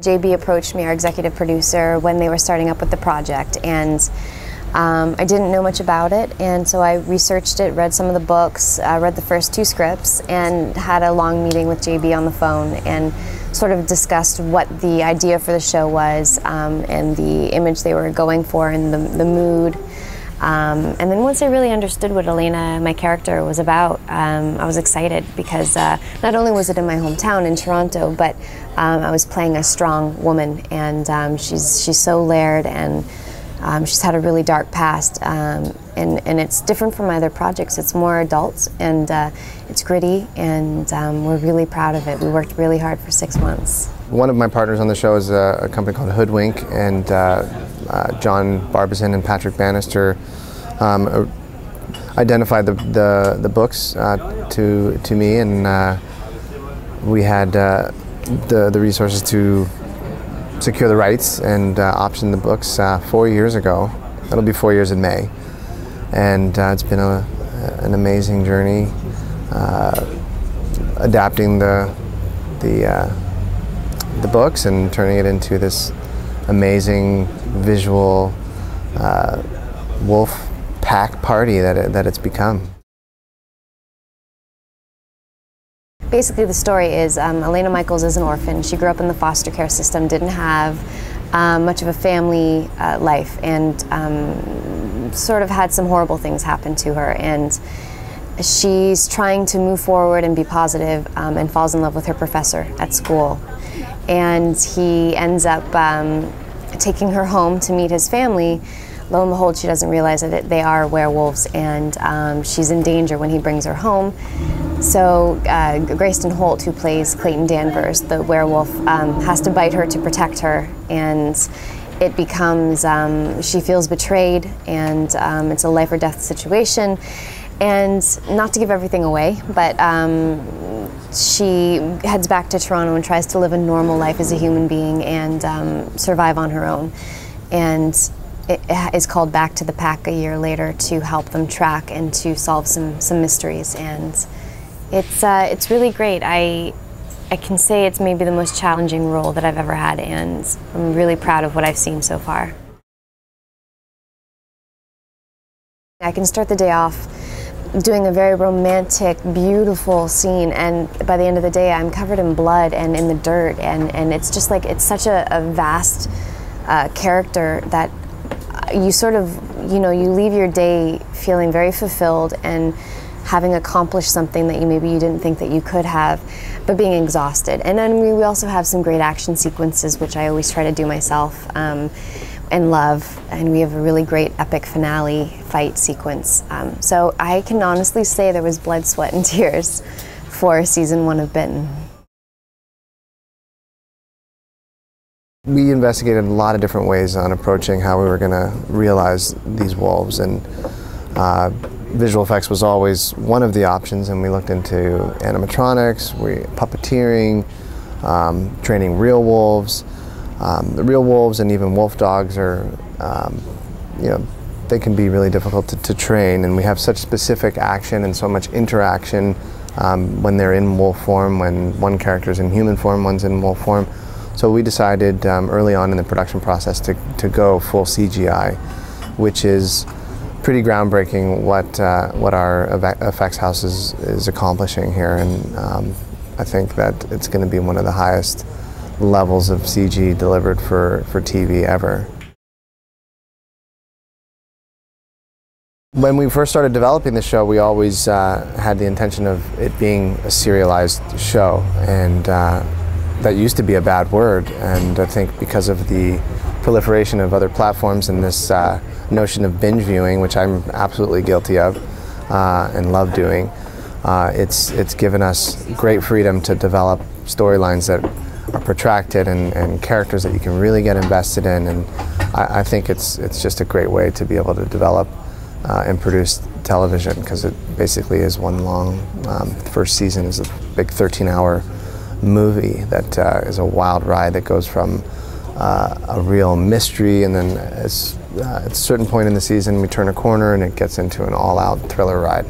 J.B. approached me, our executive producer, when they were starting up with the project, and I didn't know much about it, and so I researched it, read some of the books, read the first 2 scripts, and had a long meeting with J.B. on the phone and sort of discussed what the idea for the show was, and the image they were going for, and the mood. And then once I really understood what Elena, my character, was about, I was excited because not only was it in my hometown in Toronto, but I was playing a strong woman, and she's so layered, and she's had a really dark past, and it's different from my other projects. It's more adult, and it's gritty, and we're really proud of it. We worked really hard for 6 months. One of my partners on the show is a company called Hoodwink, and John Barbizon and Patrick Bannister identified the books to me, and we had the resources to secure the rights and option the books 4 years ago. It'll be 4 years in May, and it's been an amazing journey adapting the books and turning it into this amazing visual wolf pack party that it's become. Basically, the story is Elena Michaels is an orphan. She grew up in the foster care system, didn't have much of a family life, and sort of had some horrible things happen to her. And she's trying to move forward and be positive, and falls in love with her professor at school. And he ends up taking her home to meet his family. Lo and behold, she doesn't realize that they are werewolves, and she's in danger when he brings her home. So Grayston Holt, who plays Clayton Danvers, the werewolf, has to bite her to protect her, and it becomes, she feels betrayed, and it's a life or death situation. And not to give everything away, but she heads back to Toronto and tries to live a normal life as a human being and survive on her own. And it is called back to the pack a year later to help them track and to solve some mysteries. And it's really great. I can say it's maybe the most challenging role that I've ever had, and I'm really proud of what I've seen so far. I can start the day off doing a very romantic, beautiful scene, and by the end of the day I'm covered in blood and in the dirt, and it's just like, it's such a vast character that you sort of, you know, you leave your day feeling very fulfilled and having accomplished something that maybe you didn't think that you could have, but being exhausted. And then we also have some great action sequences, which I always try to do myself, and love, and we have a really great epic finale fight sequence. So I can honestly say there was blood, sweat, and tears for season 1 of Bitten. We investigated a lot of different ways on approaching how we were going to realize these wolves, and visual effects was always one of the options, and we looked into animatronics, puppeteering, training real wolves. The real wolves and even wolf dogs are, you know, they can be really difficult to train, and we have such specific action and so much interaction when they're in wolf form, when one character is in human form, one's in wolf form. So we decided early on in the production process to go full CGI, which is pretty groundbreaking what our effects house is accomplishing here, and I think that it's going to be one of the highest levels of CG delivered for TV ever. When we first started developing the show, we always had the intention of it being a serialized show, and that used to be a bad word, and I think because of the proliferation of other platforms and this notion of binge viewing, which I'm absolutely guilty of and love doing, it's given us great freedom to develop storylines that are protracted and characters that you can really get invested in, and I think it's just a great way to be able to develop and produce television, because it basically is one long, the first season is a big 13-hour movie that is a wild ride that goes from a real mystery, and then at a certain point in the season we turn a corner and it gets into an all-out thriller ride.